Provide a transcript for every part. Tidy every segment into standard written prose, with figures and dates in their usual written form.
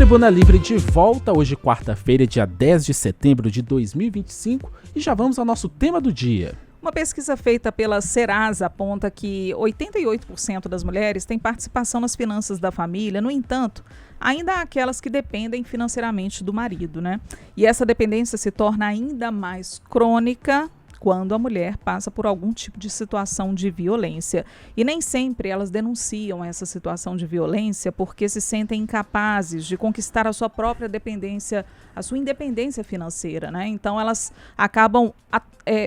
Tribuna Livre de volta, hoje quarta-feira, dia 10 de setembro de 2025, e já vamos ao nosso tema do dia. Uma pesquisa feita pela Serasa aponta que 88% das mulheres têm participação nas finanças da família. No entanto, ainda há aquelas que dependem financeiramente do marido, né? E essa dependência se torna ainda mais crônica quando a mulher passa por algum tipo de situação de violência. E nem sempre elas denunciam essa situação de violência porque se sentem incapazes de conquistar a sua própria dependência, a sua independência financeira, né? Então elas acabam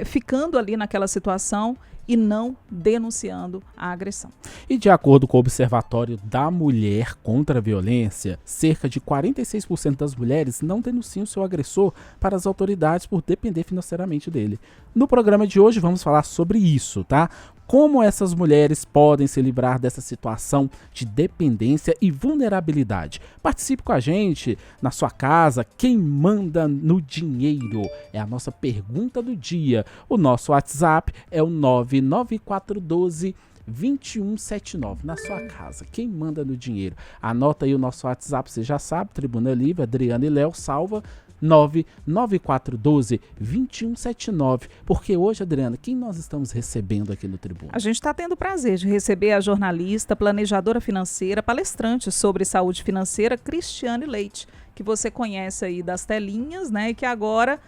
ficando ali naquela situação e não denunciando a agressão. E de acordo com o Observatório da Mulher contra a Violência, cerca de 46% das mulheres não denunciam seu agressor para as autoridades por depender financeiramente dele. No programa de hoje vamos falar sobre isso, tá? Como essas mulheres podem se livrar dessa situação de dependência e vulnerabilidade. Participe com a gente na sua casa. Quem manda no dinheiro? É a nossa pergunta do dia. O nosso WhatsApp é o 99412-2179. Na sua casa, quem manda no dinheiro? Anota aí o nosso WhatsApp, você já sabe, Tribuna Livre, Adriana e Léo, salva 99412-2179. Porque hoje, Adriana, quem nós estamos recebendo aqui no Tribuna? A gente está tendo o prazer de receber a jornalista, planejadora financeira, palestrante sobre saúde financeira, Cristiane Leite, que você conhece aí das telinhas, né? E que agora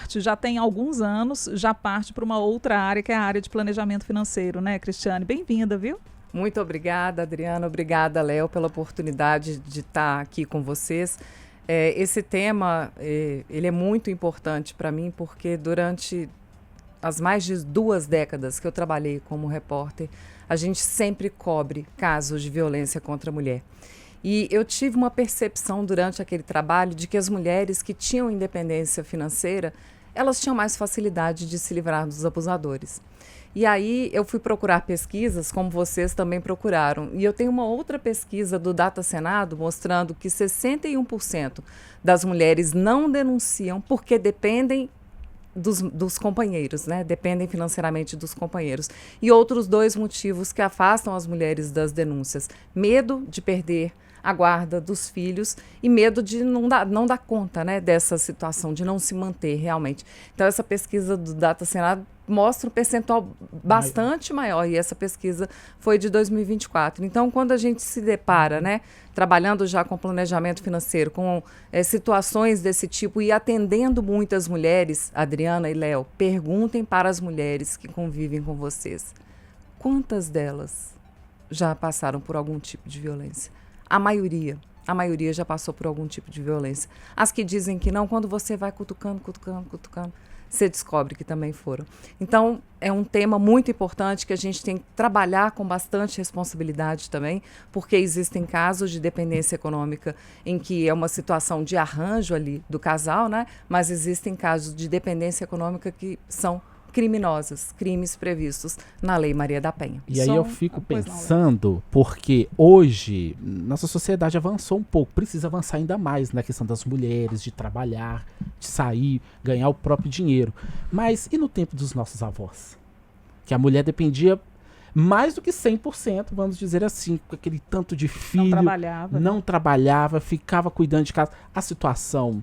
já tem alguns anos, já parte para uma outra área, que é a área de planejamento financeiro, né, Cristiane? Bem-vinda, viu? Muito obrigada, Adriana. Obrigada, Léo, pela oportunidade de estar aqui com vocês. Esse tema, ele é muito importante para mim, porque durante as mais de 2 décadas que eu trabalhei como repórter, a gente sempre cobre casos de violência contra a mulher. E eu tive uma percepção durante aquele trabalho de que as mulheres que tinham independência financeira, elas tinham mais facilidade de se livrar dos abusadores. E aí eu fui procurar pesquisas, como vocês também procuraram. E eu tenho uma outra pesquisa do Data Senado mostrando que 61% das mulheres não denunciam porque dependem dos companheiros, né? Dependem financeiramente dos companheiros. E outros 2 motivos que afastam as mulheres das denúncias: medo de perder a guarda dos filhos e medo de não dar conta, né, dessa situação, de não se manter realmente. Então, essa pesquisa do Data Senado mostra um percentual bastante maior, e essa pesquisa foi de 2024. Então, quando a gente se depara, né, trabalhando já com planejamento financeiro, com situações desse tipo e atendendo muitas mulheres, Adriana e Léo, perguntem para as mulheres que convivem com vocês, quantas delas já passaram por algum tipo de violência? A maioria já passou por algum tipo de violência. As que dizem que não, quando você vai cutucando, você descobre que também foram. Então, é um tema muito importante que a gente tem que trabalhar com bastante responsabilidade também, porque existem casos de dependência econômica em que é uma situação de arranjo ali do casal, né? Mas existem casos de dependência econômica que são criminosas, crimes previstos na Lei Maria da Penha. E aí eu fico pensando, porque hoje nossa sociedade avançou um pouco, precisa avançar ainda mais na questão das mulheres, de trabalhar, de sair, ganhar o próprio dinheiro. Mas e no tempo dos nossos avós? Que a mulher dependia mais do que 100%, vamos dizer assim, com aquele tanto de filho, não trabalhava, ficava cuidando de casa. A situação,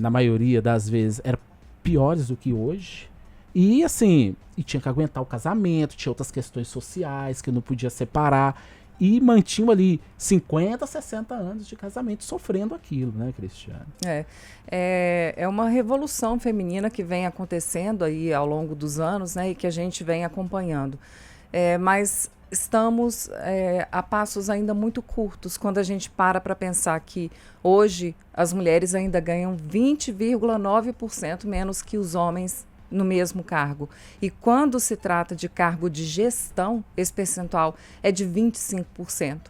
na maioria das vezes, era piores do que hoje. E assim, tinha que aguentar o casamento, tinha outras questões sociais que não podia separar. E mantinham ali 50, 60 anos de casamento sofrendo aquilo, né, Cristiane? É uma revolução feminina que vem acontecendo aí ao longo dos anos, né, e que a gente vem acompanhando. Mas estamos a passos ainda muito curtos quando a gente para pensar que hoje as mulheres ainda ganham 20,9% menos que os homens no mesmo cargo. E quando se trata de cargo de gestão, esse percentual é de 25%.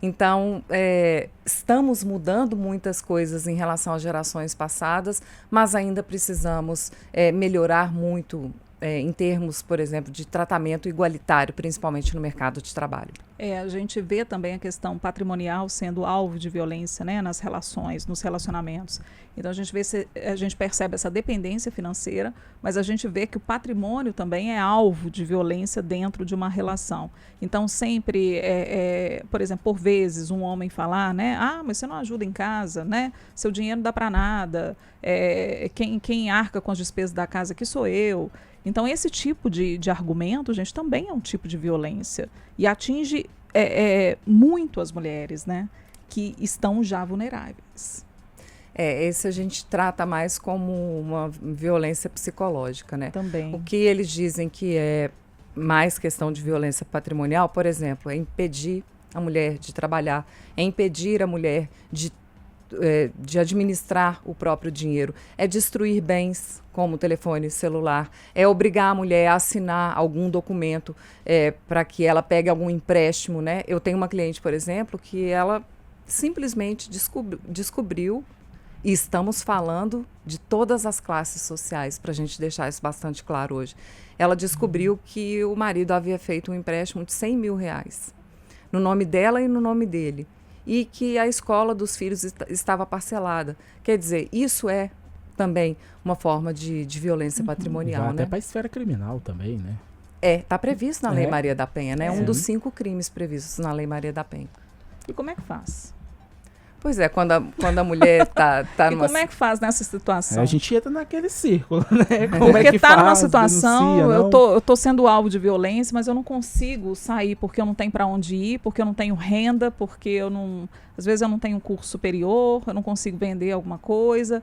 Então, estamos mudando muitas coisas em relação às gerações passadas, mas ainda precisamos melhorar muito em termos, por exemplo, de tratamento igualitário, principalmente no mercado de trabalho. A gente vê também a questão patrimonial sendo alvo de violência, né, nas relações, nos relacionamentos. Então a gente percebe essa dependência financeira, mas a gente vê que o patrimônio também é alvo de violência dentro de uma relação. Então sempre, por exemplo, por vezes um homem falar, né, mas você não ajuda em casa, né, seu dinheiro não dá para nada, quem arca com as despesas da casa aqui sou eu. Então, esse tipo de argumento, gente, também é um tipo de violência. E atinge muito as mulheres, né? Que estão já vulneráveis. Esse a gente trata mais como uma violência psicológica, né? Também. O que eles dizem que é mais questão de violência patrimonial, por exemplo, é impedir a mulher de trabalhar, é impedir a mulher de administrar o próprio dinheiro, é destruir bens como telefone celular, é obrigar a mulher a assinar algum documento para que ela pegue algum empréstimo, né? Eu tenho uma cliente, por exemplo, que ela simplesmente descobriu, e estamos falando de todas as classes sociais, para a gente deixar isso bastante claro hoje, ela descobriu que o marido havia feito um empréstimo de R$100 mil, no nome dela e no nome dele, e que a escola dos filhos estava parcelada. Quer dizer, isso é também uma forma de violência patrimonial, Vai né? até para a esfera criminal também, né? Está previsto na Lei Maria da Penha, né? Um dos 5 crimes previstos na Lei Maria da Penha. E como é que faz? Pois é, quando a mulher tá e como é que faz nessa situação? A gente entra naquele círculo, né? Porque que tá numa faz, situação, denuncia, eu tô sendo alvo de violência, mas eu não consigo sair porque eu não tenho para onde ir, porque eu não tenho renda, porque eu não, às vezes eu não tenho um curso superior, eu não consigo vender alguma coisa.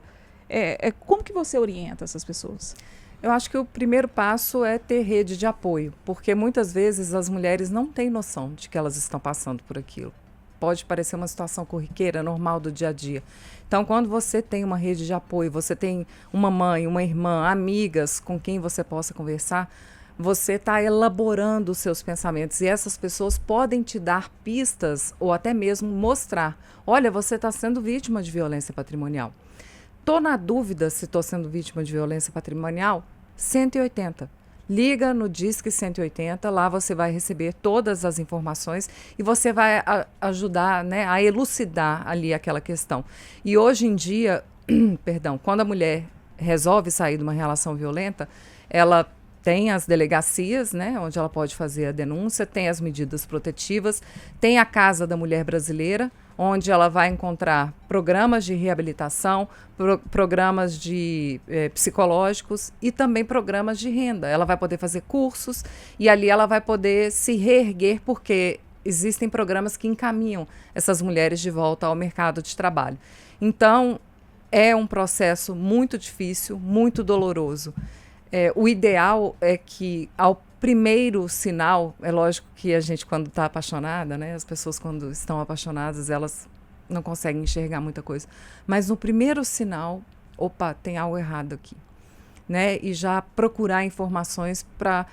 Como que você orienta essas pessoas? Eu acho que o primeiro passo é ter rede de apoio, porque muitas vezes as mulheres não têm noção de que elas estão passando por aquilo. Pode parecer uma situação corriqueira, normal do dia a dia. Então, quando você tem uma rede de apoio, você tem uma mãe, uma irmã, amigas com quem você possa conversar, você está elaborando os seus pensamentos e essas pessoas podem te dar pistas ou até mesmo mostrar, olha, você está sendo vítima de violência patrimonial. Estou na dúvida se estou sendo vítima de violência patrimonial? 180. Liga no Disque 180, lá você vai receber todas as informações e você vai ajudar, né, a elucidar ali aquela questão. E hoje em dia, quando a mulher resolve sair de uma relação violenta, ela tem as delegacias, né, onde ela pode fazer a denúncia, tem as medidas protetivas, tem a Casa da Mulher Brasileira, onde ela vai encontrar programas de reabilitação, programas psicológicos e também programas de renda. Ela vai poder fazer cursos e ali ela vai poder se reerguer, porque existem programas que encaminham essas mulheres de volta ao mercado de trabalho. Então, é um processo muito difícil, muito doloroso. O ideal é que, ao primeiro sinal, é lógico que a gente, quando está apaixonada, né, as pessoas, quando estão apaixonadas, elas não conseguem enxergar muita coisa. Mas no primeiro sinal, opa, tem algo errado aqui. Né? E já procurar informações para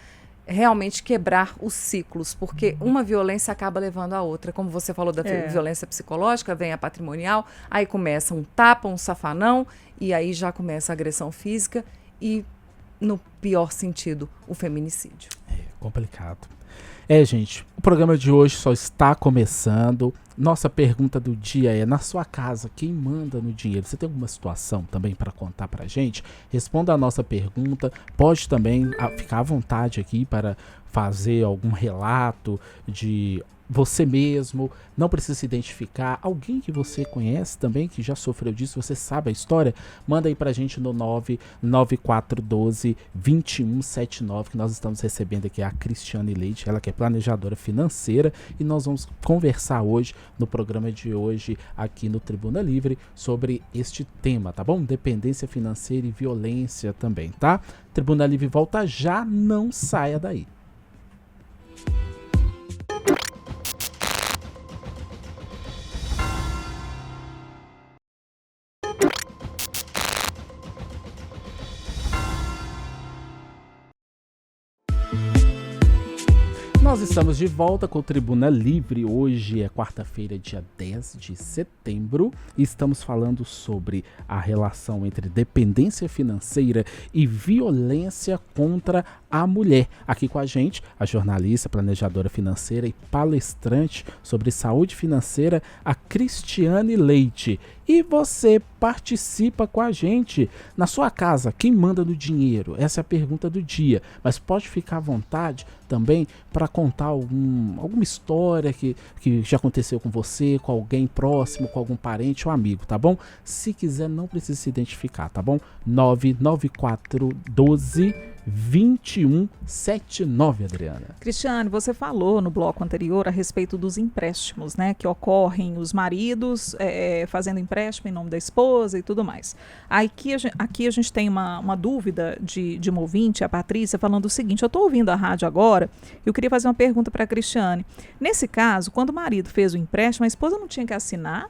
realmente quebrar os ciclos, porque uma violência acaba levando a outra. Como você falou da violência psicológica, vem a patrimonial, aí começa um tapa, um safanão, e aí já começa a agressão física e, no pior sentido, o feminicídio. Complicado. Gente, o programa de hoje só está começando. Nossa pergunta do dia é: na sua casa, quem manda no dinheiro? Você tem alguma situação também para contar pra gente? Responda a nossa pergunta. Pode também ficar à vontade aqui para fazer algum relato de você mesmo, não precisa se identificar, alguém que você conhece também, que já sofreu disso, você sabe a história, manda aí pra gente no 99412-2179, que nós estamos recebendo aqui a Cristiane Leite, ela que é planejadora financeira, e nós vamos conversar hoje, no programa de hoje, aqui no Tribuna Livre, sobre este tema, tá bom? Dependência financeira e violência também, tá? Tribuna Livre volta já, não saia daí. Nós estamos de volta com o Tribuna Livre. Hoje é quarta-feira, dia 10 de setembro, e estamos falando sobre a relação entre dependência financeira e violência contra a mulher. Aqui com a gente, a jornalista, planejadora financeira e palestrante sobre saúde financeira, a Cristiane Leite. E você participa com a gente. Na sua casa, quem manda no dinheiro? Essa é a pergunta do dia. Mas pode ficar à vontade também para contar alguma história que já aconteceu com você, com alguém próximo, com algum parente ou amigo, tá bom? Se quiser, não precisa se identificar, tá bom? 99412-2179, Adriana. Cristiane, você falou no bloco anterior a respeito dos empréstimos, né? Que ocorrem os maridos fazendo empréstimo em nome da esposa e tudo mais. Aqui a gente tem uma dúvida de uma ouvinte, a Patrícia, falando o seguinte: eu estou ouvindo a rádio agora e eu queria fazer uma pergunta para a Cristiane. Nesse caso, quando o marido fez o empréstimo, a esposa não tinha que assinar?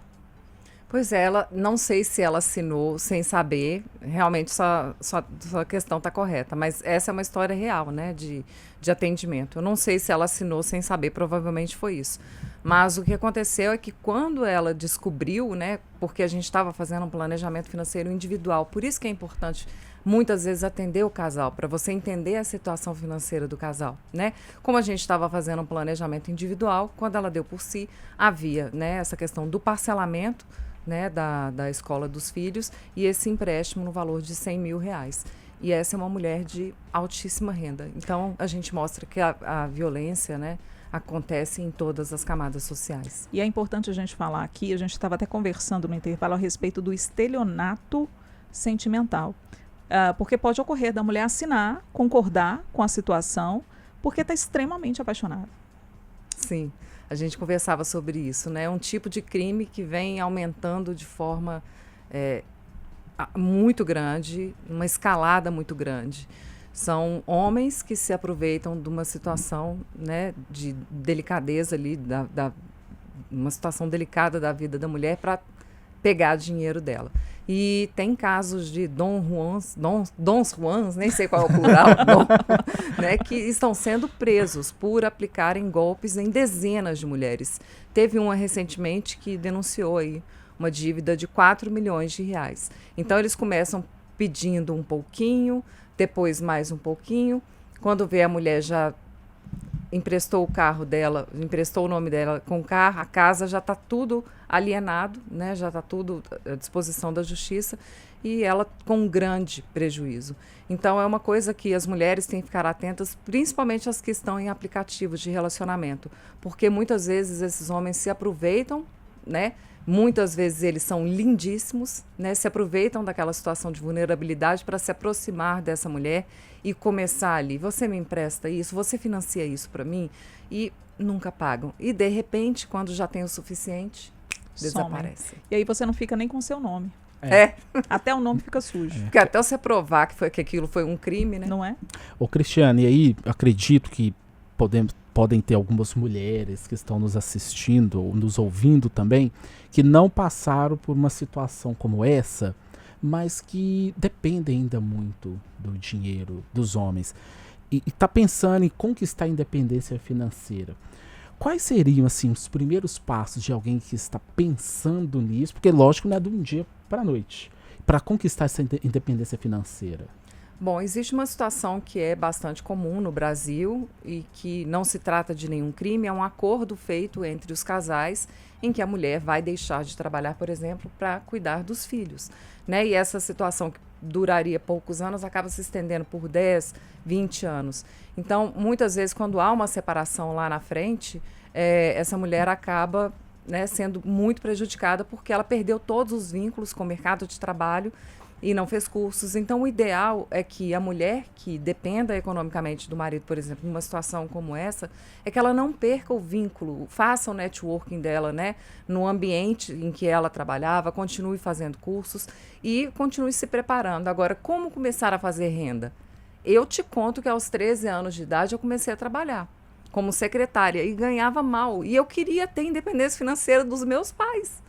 Pois é, não sei se ela assinou sem saber, realmente sua questão está correta, mas essa é uma história real, né, de atendimento. Eu não sei se ela assinou sem saber, provavelmente foi isso. Mas o que aconteceu é que quando ela descobriu, né, porque a gente estava fazendo um planejamento financeiro individual, por isso que é importante muitas vezes atender o casal, para você entender a situação financeira do casal, né? Como a gente estava fazendo um planejamento individual, quando ela deu por si, havia, né, essa questão do parcelamento, né, da escola dos filhos e esse empréstimo no valor de R$100 mil. E essa é uma mulher de altíssima renda. Então, a gente mostra que a violência, né, acontece em todas as camadas sociais. E é importante a gente falar aqui, a gente estava até conversando no intervalo a respeito do estelionato sentimental. Porque pode ocorrer da mulher assinar, concordar com a situação, porque está extremamente apaixonada. Sim. A gente conversava sobre isso, né? É um tipo de crime que vem aumentando de forma muito grande, uma escalada muito grande. São homens que se aproveitam de uma situação, né, de delicadeza ali, uma situação delicada da vida da mulher para pegar dinheiro dela. E tem casos de dons Juans, nem sei qual é o plural, né, que estão sendo presos por aplicarem golpes em dezenas de mulheres. Teve uma recentemente que denunciou aí uma dívida de R$4 milhões. Então, eles começam pedindo um pouquinho, depois mais um pouquinho. Quando vê a mulher já emprestou o carro dela, emprestou o nome dela com o carro, a casa já está tudo alienado, né? Já está tudo à disposição da justiça e ela com um grande prejuízo. Então, é uma coisa que as mulheres têm que ficar atentas, principalmente as que estão em aplicativos de relacionamento, porque muitas vezes esses homens se aproveitam, né? Muitas vezes eles são lindíssimos, né? Se aproveitam daquela situação de vulnerabilidade para se aproximar dessa mulher e começar ali, você me empresta isso, você financia isso para mim, e nunca pagam. E de repente, quando já tem o suficiente, desaparece. E aí você não fica nem com seu nome. Até o nome fica sujo. Porque até você provar que aquilo foi um crime, né? Não é? Ô Cristiane, e aí acredito que podem ter algumas mulheres que estão nos assistindo, ou nos ouvindo também, que não passaram por uma situação como essa, mas que dependem ainda muito do dinheiro dos homens. E está pensando em conquistar a independência financeira. Quais seriam, assim, os primeiros passos de alguém que está pensando nisso? Porque, lógico, não é de um dia para a noite, para conquistar essa independência financeira. Bom, existe uma situação que é bastante comum no Brasil e que não se trata de nenhum crime, é um acordo feito entre os casais em que a mulher vai deixar de trabalhar, por exemplo, para cuidar dos filhos, né? E essa situação que duraria poucos anos acaba se estendendo por 10, 20 anos. Então, muitas vezes, quando há uma separação lá na frente, essa mulher acaba, né, sendo muito prejudicada porque ela perdeu todos os vínculos com o mercado de trabalho e não fez cursos. Então, o ideal é que a mulher que dependa economicamente do marido, por exemplo, numa situação como essa, é que ela não perca o vínculo, faça o networking dela, né, no ambiente em que ela trabalhava, continue fazendo cursos e continue se preparando. Agora, como começar a fazer renda? Eu te conto que aos 13 anos de idade eu comecei a trabalhar como secretária e ganhava mal. E eu queria ter independência financeira dos meus pais,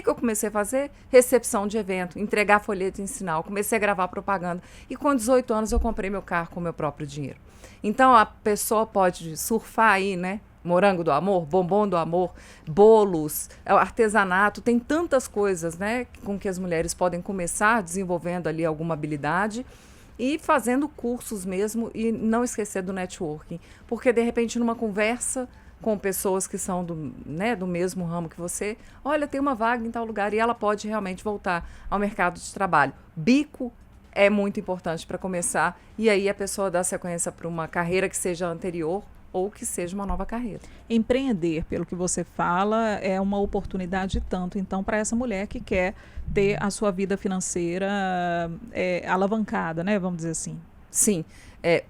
que eu comecei a fazer? Recepção de evento, entregar folheto em sinal, comecei a gravar propaganda. E com 18 anos eu comprei meu carro com meu próprio dinheiro. Então a pessoa pode surfar aí, né? Morango do amor, bombom do amor, bolos, artesanato, tem tantas coisas, né? Com que as mulheres podem começar desenvolvendo ali alguma habilidade e fazendo cursos mesmo e não esquecer do networking. Porque, de repente, numa conversa com pessoas que são do mesmo ramo que você, olha, tem uma vaga em tal lugar e ela pode realmente voltar ao mercado de trabalho. Bico é muito importante para começar e aí a pessoa dá sequência para uma carreira que seja anterior ou que seja uma nova carreira. Empreender, pelo que você fala, é uma oportunidade tanto, então, para essa mulher que quer ter a sua vida financeira alavancada, né? Vamos dizer assim. Sim.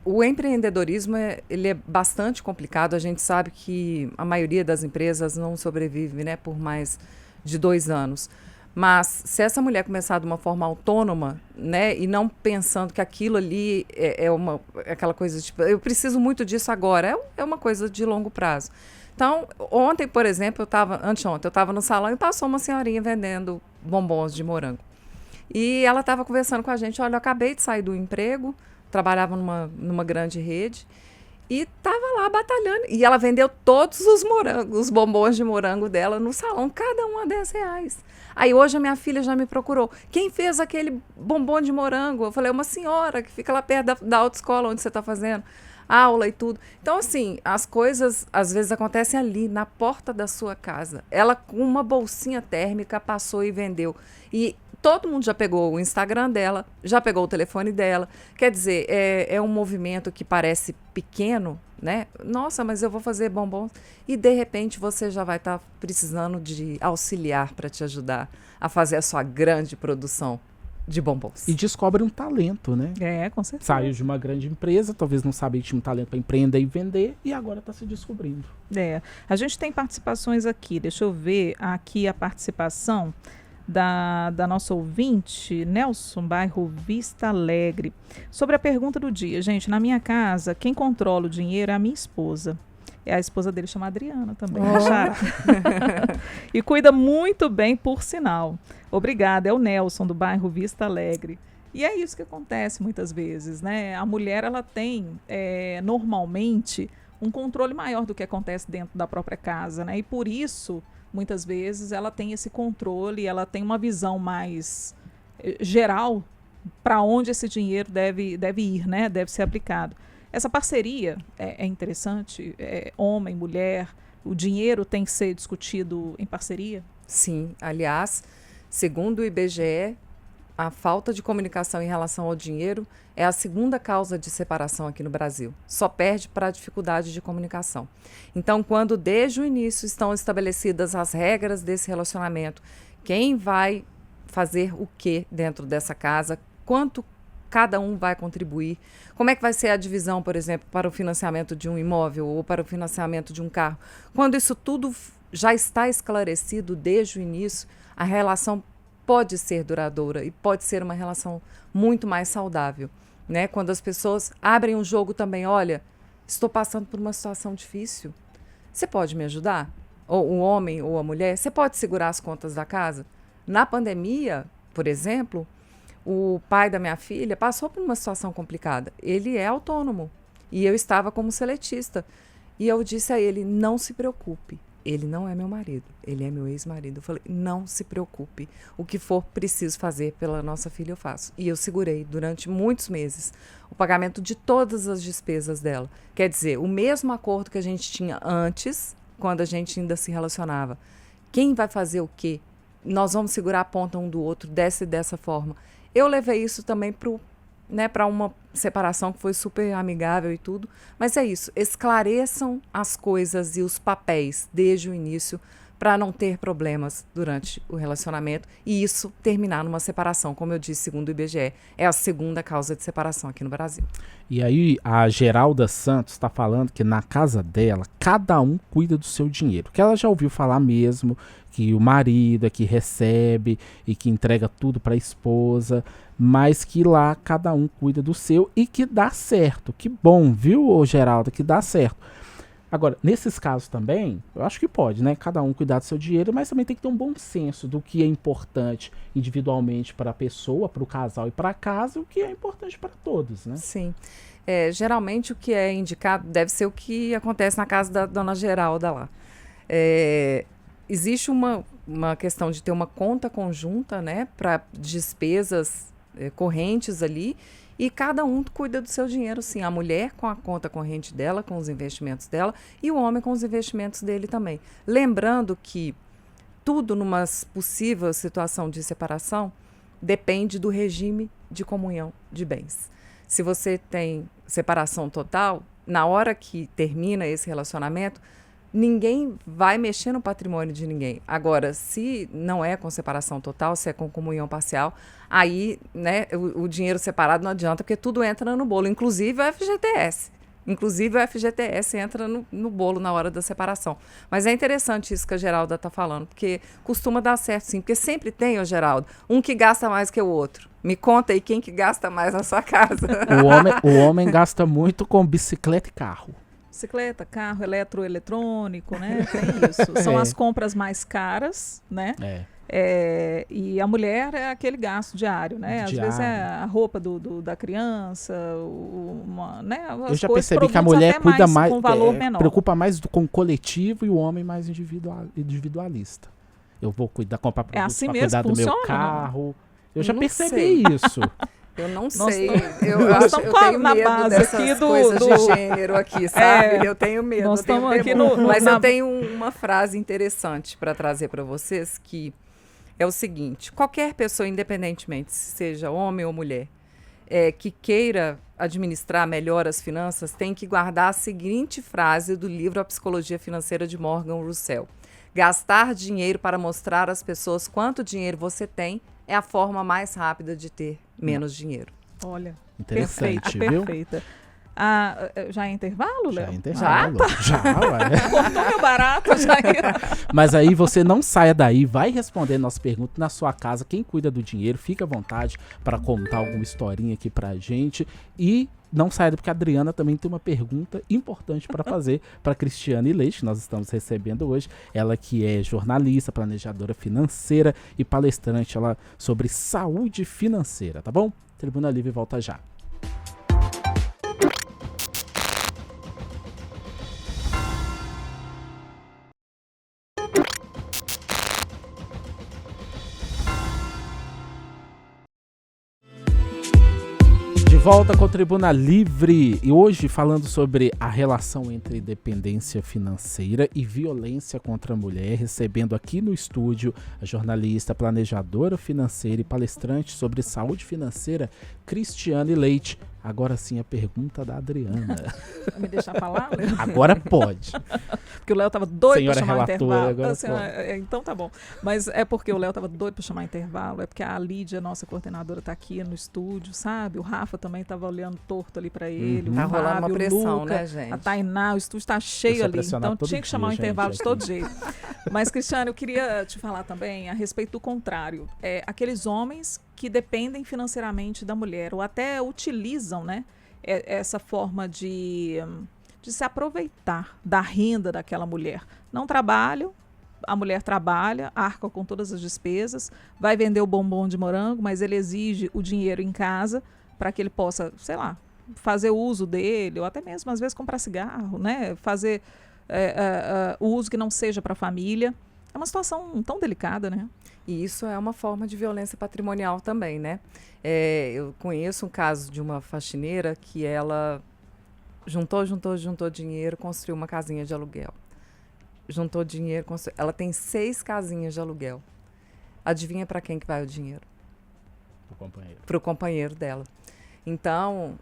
O empreendedorismo ele é bastante complicado. A gente sabe que a maioria das empresas não sobrevive, né, por mais de 2 anos. Mas se essa mulher começar de uma forma autônoma, né, e não pensando que aquilo ali é aquela coisa tipo, eu preciso muito disso agora, é uma coisa de longo prazo. Então, ontem, por exemplo, anteontem, eu estava no salão e passou uma senhorinha vendendo bombons de morango. E ela estava conversando com a gente, olha, eu acabei de sair do emprego, trabalhava numa grande rede, e estava lá batalhando. E ela vendeu todos os bombons de morango dela no salão, cada um a R$10. Aí hoje a minha filha já me procurou. Quem fez aquele bombom de morango? Eu falei, uma senhora que fica lá perto da autoescola onde você está fazendo aula e tudo. Então, assim, as coisas às vezes acontecem ali, na porta da sua casa. Ela com uma bolsinha térmica passou e vendeu. E todo mundo já pegou o Instagram dela, já pegou o telefone dela. Quer dizer, é um movimento que parece pequeno, né? Nossa, mas eu vou fazer bombons. E, de repente, você já vai estar precisando de auxiliar para te ajudar a fazer a sua grande produção de bombons. E descobre um talento, né? Com certeza. Saiu de uma grande empresa, talvez não sabia que tinha um talento para empreender e vender, e agora está se descobrindo. A gente tem participações aqui. Deixa eu ver aqui a participação da nossa ouvinte, Nelson, bairro Vista Alegre. Sobre a pergunta do dia, gente, na minha casa, quem controla o dinheiro é a minha esposa. A esposa dele chama Adriana também, acharam? E cuida muito bem, por sinal. Obrigada, é o Nelson, do bairro Vista Alegre. E é isso que acontece muitas vezes, né? A mulher, ela tem, normalmente, um controle maior do que acontece dentro da própria casa, né? E por isso, muitas vezes, ela tem esse controle, ela tem uma visão mais geral para onde esse dinheiro deve ir, né? Deve ser aplicado. Essa parceria é interessante, homem, mulher, o dinheiro tem que ser discutido em parceria? Sim, aliás, segundo o IBGE, a falta de comunicação em relação ao dinheiro é a segunda causa de separação aqui no Brasil. Só perde para a dificuldade de comunicação. Então, quando desde o início estão estabelecidas as regras desse relacionamento, quem vai fazer o que dentro dessa casa, quanto cada um vai contribuir, como é que vai ser a divisão, por exemplo, para o financiamento de um imóvel ou para o financiamento de um carro. Quando isso tudo já está esclarecido desde o início, a relação pode ser duradoura e pode ser uma relação muito mais saudável, né? Quando as pessoas abrem um jogo também, olha, estou passando por uma situação difícil, você pode me ajudar? Ou o homem ou a mulher, você pode segurar as contas da casa? Na pandemia, por exemplo, o pai da minha filha passou por uma situação complicada. Ele é autônomo e eu estava como seletista. E eu disse a ele, não se preocupe. Ele não é meu marido, ele é meu ex-marido. Eu falei, não se preocupe. O que for preciso fazer pela nossa filha, eu faço. E eu segurei durante muitos meses o pagamento de todas as despesas dela. Quer dizer, o mesmo acordo que a gente tinha antes, quando a gente ainda se relacionava. Quem vai fazer o quê? Nós vamos segurar a ponta um do outro dessa forma. Eu levei isso também para uma separação que foi super amigável e tudo. Mas é isso, esclareçam as coisas e os papéis desde o início para não ter problemas durante o relacionamento e isso terminar numa separação, como eu disse, segundo o IBGE, é a segunda causa de separação aqui no Brasil. E aí a Geralda Santos está falando que na casa dela, cada um cuida do seu dinheiro, que ela já ouviu falar mesmo, que o marido é que recebe e que entrega tudo para a esposa, mas que lá cada um cuida do seu e que dá certo. Que bom, viu, Geralda, que dá certo. Agora, nesses casos também, eu acho que pode, né? Cada um cuidar do seu dinheiro, mas também tem que ter um bom senso do que é importante individualmente para a pessoa, para o casal e para a casa, e o que é importante para todos, né? Sim. Geralmente o que é indicado deve ser o que acontece na casa da dona Geralda lá. Existe uma questão de ter uma conta conjunta, né, para despesas correntes ali, e cada um cuida do seu dinheiro, sim. A mulher com a conta corrente dela, com os investimentos dela, e o homem com os investimentos dele também. Lembrando que tudo numa possível situação de separação depende do regime de comunhão de bens. Se você tem separação total, na hora que termina esse relacionamento, ninguém vai mexer no patrimônio de ninguém. Agora, se não é com separação total, se é com comunhão parcial, aí, né, o dinheiro separado não adianta, porque tudo entra no bolo, inclusive o FGTS. Inclusive o FGTS entra no bolo na hora da separação. Mas é interessante isso que a Geralda está falando, porque costuma dar certo, sim. Porque sempre tem, ô Geraldo, um que gasta mais que o outro. Me conta aí quem que gasta mais na sua casa. O homem gasta muito com bicicleta e carro. Bicicleta, carro, eletrônico, né? Tem isso. São as compras mais caras, né? E a mulher é aquele gasto diário, né? Às vezes é a roupa da criança, né? Eu já percebi que a mulher cuida mais com valor menor. Preocupa mais com o coletivo e o homem mais individualista. Eu vou comprar produtos assim para mesmo, cuidar do funciona, meu carro. Eu já não percebi sei. isso. Eu não sei. Nós estamos tenho na medo base dessas aqui coisas de gênero aqui, sabe? Eu tenho medo. Nós estamos aqui Mas eu tenho uma frase interessante para trazer para vocês, que é o seguinte: qualquer pessoa, independentemente se seja homem ou mulher, que queira administrar melhor as finanças, tem que guardar a seguinte frase do livro A Psicologia Financeira de Morgan Russell: gastar dinheiro para mostrar às pessoas quanto dinheiro você tem é a forma mais rápida de ter menos dinheiro. Olha, interessante, perfeita. Já é intervalo, Léo? Já é intervalo. Já, Cortou meu barato, já Mas aí você não saia daí, vai responder nossa pergunta na sua casa. Quem cuida do dinheiro, fica à vontade para contar alguma historinha aqui pra gente. E não saia daí, porque a Adriana também tem uma pergunta importante para fazer para Cristiane Leite, que nós estamos recebendo hoje. Ela que é jornalista, planejadora financeira e palestrante sobre saúde financeira, tá bom? Tribuna Livre volta já. Volta com a Tribuna Livre e hoje falando sobre a relação entre dependência financeira e violência contra a mulher, recebendo aqui no estúdio a jornalista, planejadora financeira e palestrante sobre saúde financeira, Cristiane Leite. Agora sim a pergunta da Adriana. Vai me deixar falar, Léo? Agora pode. Porque o Léo estava doido para chamar relatora, intervalo. Então tá bom. Mas é porque o Léo estava doido para chamar intervalo, é porque a Lídia, nossa coordenadora, está aqui no estúdio, sabe? O Rafa também estava olhando torto ali para ele. Tá rolando uma Fábio, pressão, Luca, né, gente? A Tainá, o estúdio está cheio ali. Então tinha que chamar o intervalo de todo jeito. Mas, Cristiane, eu queria te falar também a respeito do contrário. Aqueles homens que dependem financeiramente da mulher, ou até utilizam, né, essa forma de se aproveitar da renda daquela mulher. Não trabalham, a mulher trabalha, arca com todas as despesas, vai vender o bombom de morango, mas ele exige o dinheiro em casa para que ele possa, sei lá, fazer uso dele, ou até mesmo, às vezes, comprar cigarro, né, fazer o uso que não seja para a família. É uma situação tão delicada, né? E isso é uma forma de violência patrimonial também, né? Eu conheço um caso de uma faxineira que ela juntou dinheiro, construiu uma casinha de aluguel. Juntou dinheiro, ela tem 6 casinhas de aluguel. Adivinha para quem que vai o dinheiro? Para o companheiro dela. Então,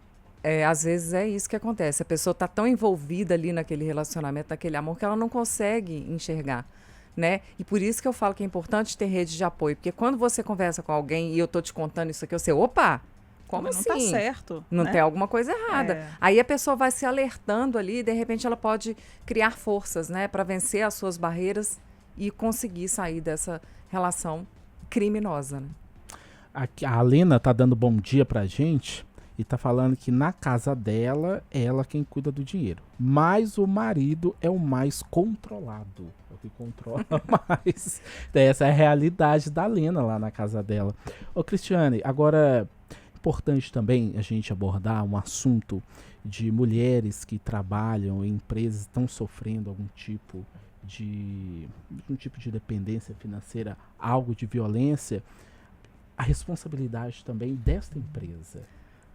às vezes é isso que acontece. A pessoa está tão envolvida ali naquele relacionamento, naquele amor, que ela não consegue enxergar. Né? E por isso que eu falo que é importante ter rede de apoio, porque quando você conversa com alguém e eu tô te contando isso aqui, você, opa, como assim? Não tá certo. Não, né? tem alguma coisa errada. Aí a pessoa vai se alertando ali e de repente ela pode criar forças, né, para vencer as suas barreiras e conseguir sair dessa relação criminosa. Né? A Lena tá dando bom dia pra gente e tá falando que na casa dela, ela quem cuida do dinheiro. Mas o marido é o mais controlado. É o que controla mais. Essa é a realidade da Lena lá na casa dela. Ô, Cristiane, agora, importante também a gente abordar um assunto de mulheres que trabalham em empresas que estão sofrendo algum tipo de dependência financeira, algo de violência, a responsabilidade também desta empresa.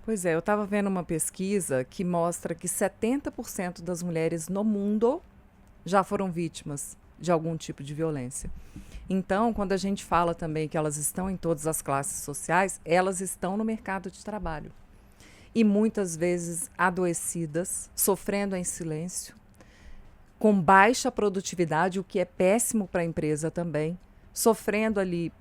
Pois é, eu estava vendo uma pesquisa que mostra que 70% das mulheres no mundo já foram vítimas de algum tipo de violência. Então, quando a gente fala também que elas estão em todas as classes sociais, elas estão no mercado de trabalho. E muitas vezes adoecidas, sofrendo em silêncio, com baixa produtividade, o que é péssimo para a empresa também, sofrendo ali,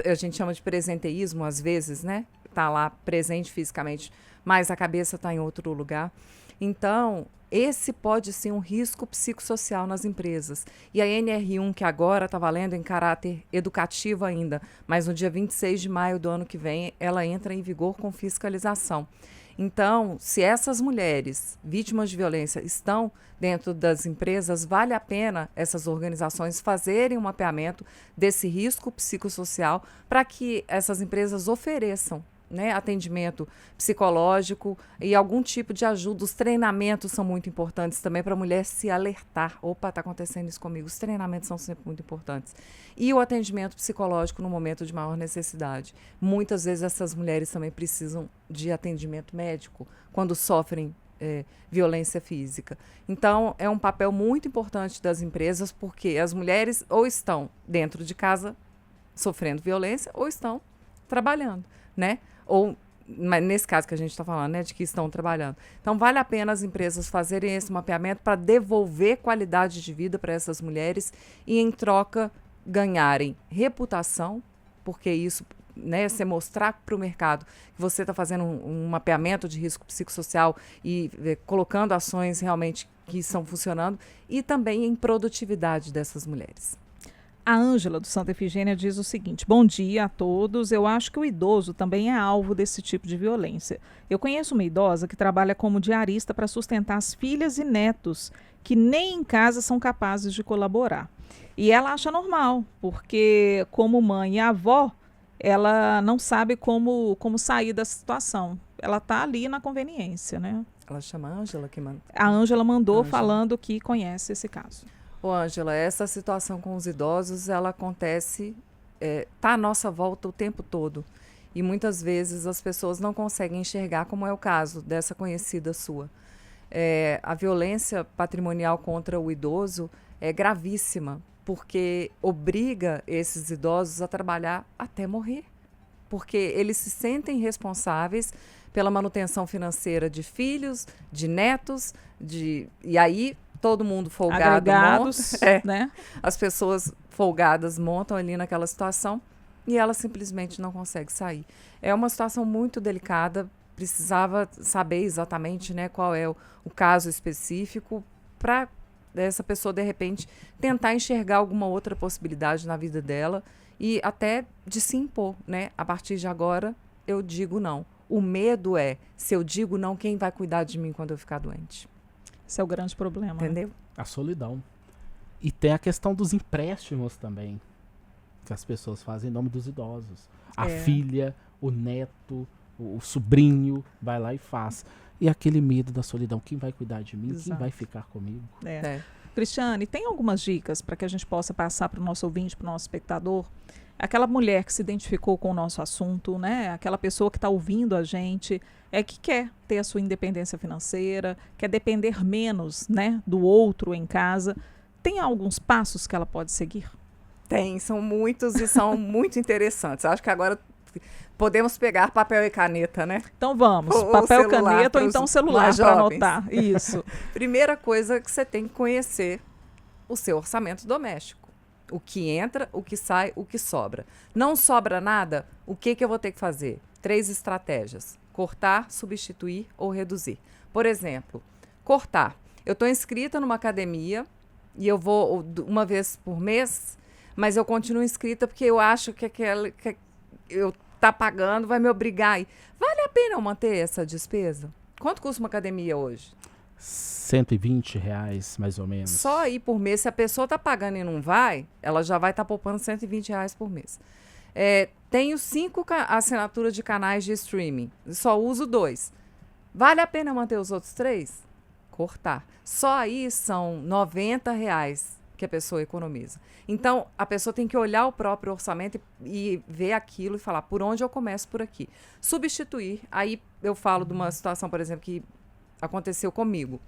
a gente chama de presenteísmo às vezes, né? Está lá presente fisicamente, mas a cabeça está em outro lugar. Então, esse pode ser um risco psicossocial nas empresas. E a NR1, que agora está valendo em caráter educativo ainda, mas no dia 26 de maio do ano que vem, ela entra em vigor com fiscalização. Então, se essas mulheres vítimas de violência estão dentro das empresas, vale a pena essas organizações fazerem um mapeamento desse risco psicossocial para que essas empresas ofereçam, né, atendimento psicológico e algum tipo de ajuda. Os treinamentos são muito importantes também para a mulher se alertar. Opa, está acontecendo isso comigo. Os treinamentos são sempre muito importantes. E o atendimento psicológico no momento de maior necessidade. Muitas vezes essas mulheres também precisam de atendimento médico quando sofrem violência física. Então, é um papel muito importante das empresas, porque as mulheres ou estão dentro de casa sofrendo violência ou estão trabalhando, né? Ou, mas nesse caso que a gente está falando, né, de que estão trabalhando. Então, vale a pena as empresas fazerem esse mapeamento para devolver qualidade de vida para essas mulheres e, em troca, ganharem reputação, porque isso, né, você mostrar para o mercado que você está fazendo um mapeamento de risco psicossocial e colocando ações realmente que estão funcionando, e também em produtividade dessas mulheres. A Ângela, do Santa Efigênia, diz o seguinte: bom dia a todos. Eu acho que o idoso também é alvo desse tipo de violência. Eu conheço uma idosa que trabalha como diarista para sustentar as filhas e netos, que nem em casa são capazes de colaborar. E ela acha normal, porque como mãe e avó, ela não sabe como sair da situação. Ela está ali na conveniência, né? Ela chama a Ângela que manda. A Ângela mandou falando que conhece esse caso. Ô, Ângela, essa situação com os idosos, ela acontece, tá à nossa volta o tempo todo. E muitas vezes as pessoas não conseguem enxergar, como é o caso dessa conhecida sua. A violência patrimonial contra o idoso é gravíssima, porque obriga esses idosos a trabalhar até morrer. Porque eles se sentem responsáveis pela manutenção financeira de filhos, de netos, e aí todo mundo folgado agregados, monta, né? As pessoas folgadas montam ali naquela situação e ela simplesmente não consegue sair. É uma situação muito delicada, precisava saber exatamente, né, qual é o caso específico para essa pessoa, de repente, tentar enxergar alguma outra possibilidade na vida dela e até de se impor, né? A partir de agora, eu digo não. O medo é, se eu digo não, quem vai cuidar de mim quando eu ficar doente? Esse é o grande problema. Entendeu? Né? A solidão. E tem a questão dos empréstimos também, que as pessoas fazem em nome dos idosos. A filha, o neto, o sobrinho vai lá e faz. E aquele medo da solidão. Quem vai cuidar de mim? Exato. Quem vai ficar comigo? Cristiane, tem algumas dicas para que a gente possa passar para o nosso ouvinte, para o nosso espectador? Aquela mulher que se identificou com o nosso assunto, né? Aquela pessoa que está ouvindo a gente, que quer ter a sua independência financeira, quer depender menos, né, do outro em casa. Tem alguns passos que ela pode seguir? Tem, são muitos e são muito interessantes. Acho que agora podemos pegar papel e caneta, né? Então vamos, papel, caneta ou então celular para anotar. Isso. Primeira coisa que você tem que conhecer o seu orçamento doméstico. O que entra, o que sai, o que sobra. Não sobra nada, o que eu vou ter que fazer? 3 estratégias: cortar, substituir ou reduzir. Por exemplo, cortar. Eu estou inscrita numa academia e eu vou uma vez por mês, mas eu continuo inscrita porque eu acho que eu tá pagando vai me obrigar a ir. Vale a pena eu manter essa despesa? Quanto custa uma academia hoje? R$ 120, mais ou menos. Só aí por mês, se a pessoa está pagando e não vai, ela já vai estar poupando R$ 120 por mês. Tenho 5 assinaturas de canais de streaming, só uso 2. Vale a pena manter os outros 3? Cortar. Só aí são R$ 90 que a pessoa economiza. Então, a pessoa tem que olhar o próprio orçamento e ver aquilo e falar, por onde eu começo por aqui? Substituir. Aí eu falo de uma situação, por exemplo, que aconteceu comigo.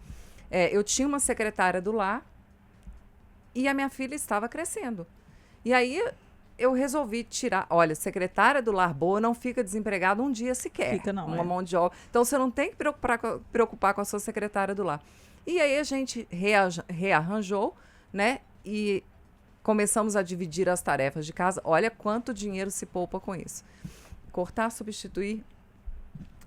Eu tinha uma secretária do lar e a minha filha estava crescendo. E aí eu resolvi tirar. Olha, secretária do lar boa não fica desempregada um dia sequer. Fica não, uma mão de obra. Então você não tem que preocupar com a sua secretária do lar. E aí a gente rearranjou, né? E começamos a dividir as tarefas de casa. Olha quanto dinheiro se poupa com isso. Cortar, substituir,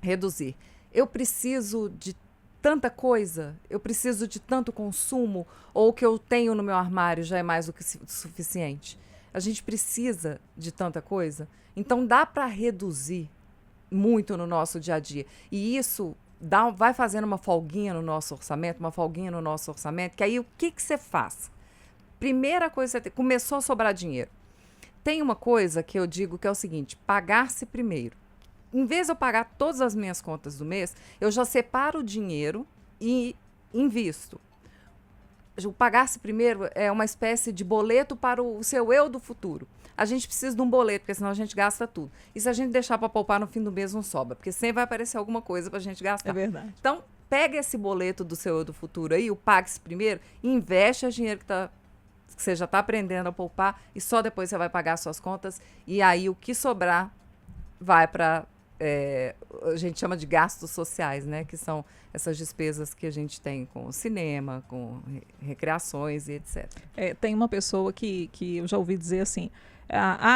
reduzir. Eu preciso de tanta coisa, eu preciso de tanto consumo, ou o que eu tenho no meu armário já é mais do que suficiente. A gente precisa de tanta coisa, então dá para reduzir muito no nosso dia a dia. E isso vai fazendo uma folguinha no nosso orçamento, que aí o que você faz? Primeira coisa, começou a sobrar dinheiro. Tem uma coisa que eu digo que é o seguinte, pagar-se primeiro. Em vez de eu pagar todas as minhas contas do mês, eu já separo o dinheiro e invisto. O pagar-se primeiro é uma espécie de boleto para o seu eu do futuro. A gente precisa de um boleto, porque senão a gente gasta tudo. E se a gente deixar para poupar no fim do mês, não sobra, porque sempre vai aparecer alguma coisa para a gente gastar. É verdade. Então, pega esse boleto do seu eu do futuro aí, o pague-se primeiro, e investe o dinheiro que você já está aprendendo a poupar, e só depois você vai pagar suas contas, e aí o que sobrar vai para... a gente chama de gastos sociais, né? Que são essas despesas que a gente tem com o cinema, com recreações e etc. Tem uma pessoa que eu já ouvi dizer assim,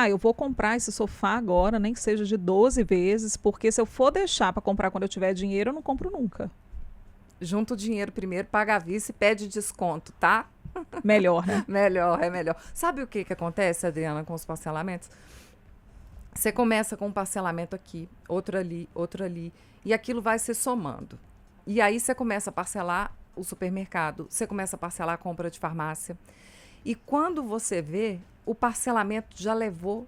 eu vou comprar esse sofá agora, nem que seja de 12 vezes, porque se eu for deixar para comprar quando eu tiver dinheiro, eu não compro nunca. Junta o dinheiro primeiro, paga à vista e pede desconto, tá? Melhor, né? melhor. Sabe o que acontece, Adriana, com os parcelamentos? Você começa com um parcelamento aqui, outro ali, e aquilo vai se somando. E aí você começa a parcelar o supermercado, você começa a parcelar a compra de farmácia. E quando você vê, o parcelamento já levou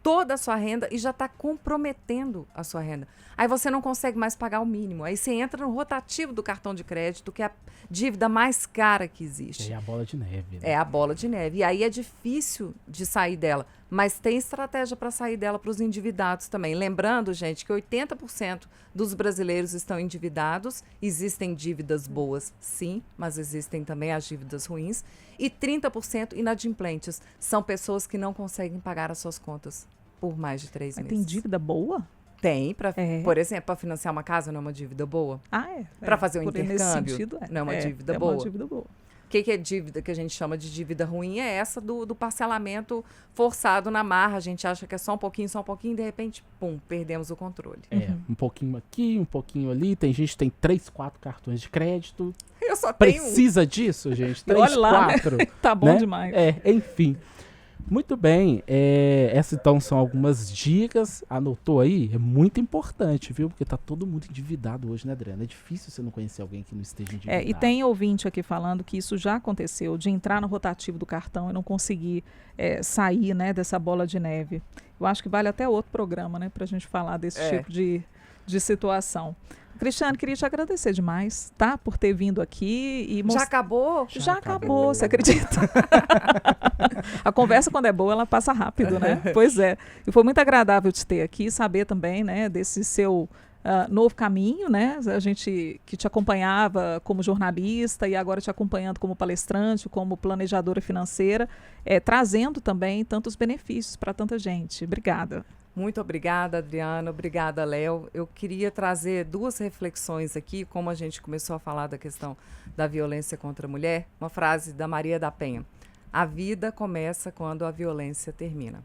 toda a sua renda e já está comprometendo a sua renda. Aí você não consegue mais pagar o mínimo. Aí você entra no rotativo do cartão de crédito, que é a dívida mais cara que existe. É a bola de neve. Né? É a bola de neve. E aí é difícil de sair dela. Mas tem estratégia para sair dela para os endividados também. Lembrando, gente, que 80% dos brasileiros estão endividados. Existem dívidas boas, sim, mas existem também as dívidas ruins. E 30% inadimplentes. São pessoas que não conseguem pagar as suas contas por mais de 3 meses. Tem dívida boa? Tem, por exemplo, para financiar uma casa não é uma dívida boa? Para fazer um intercâmbio não é uma dívida boa? É uma dívida boa. O que é dívida que a gente chama de dívida ruim? É essa do parcelamento forçado na marra. A gente acha que é só um pouquinho, e de repente, pum, perdemos o controle. Um pouquinho aqui, um pouquinho ali. Tem gente que tem 3, 4 cartões de crédito. Eu só tenho Precisa disso, gente? 3, 4. Né? Tá bom, né? Demais. Enfim. Muito bem, essas então são algumas dicas, anotou aí? É muito importante, viu? Porque tá todo mundo endividado hoje, né, Adriana? É difícil você não conhecer alguém que não esteja endividado. E tem ouvinte aqui falando que isso já aconteceu, de entrar no rotativo do cartão e não conseguir sair, né, dessa bola de neve. Eu acho que vale até outro programa, né, pra gente falar desse tipo de situação. Cristiane, queria te agradecer demais, tá? Por ter vindo aqui e Já acabou? Já acabou, você acredita? A conversa, quando é boa, ela passa rápido, né? Pois é. E foi muito agradável te ter aqui, saber também, né, desse seu novo caminho, né? A gente que te acompanhava como jornalista e agora te acompanhando como palestrante, como planejadora financeira, trazendo também tantos benefícios para tanta gente. Obrigada. Muito obrigada, Adriana. Obrigada, Léo. Eu queria trazer 2 reflexões aqui, como a gente começou a falar da questão da violência contra a mulher. Uma frase da Maria da Penha. A vida começa quando a violência termina.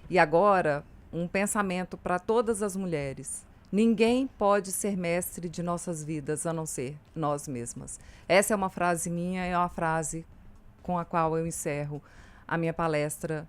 E agora, um pensamento para todas as mulheres. Ninguém pode ser mestre de nossas vidas a não ser nós mesmas. Essa é uma frase minha, é uma frase com a qual eu encerro a minha palestra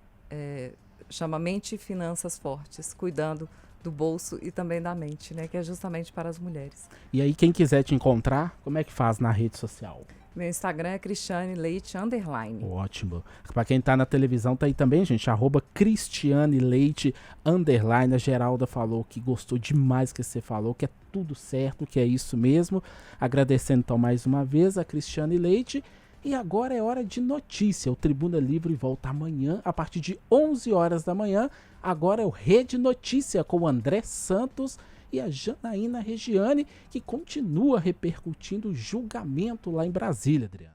chama Mente e Finanças Fortes, cuidando do bolso e também da mente, né? Que é justamente para as mulheres. E aí, quem quiser te encontrar, como é que faz na rede social? Meu Instagram é Cristiane Leite _. Ótimo. Para quem tá na televisão, tá aí também, gente, @Cristiane Leite _. A Geralda falou que gostou demais que você falou, que é tudo certo, que é isso mesmo. Agradecendo então mais uma vez a Cristiane Leite. E agora é hora de notícia. O Tribuna Livre volta amanhã, a partir de 11 horas da manhã. Agora é o Rede Notícia com o André Santos e a Janaína Regiane, que continua repercutindo o julgamento lá em Brasília, Adriano.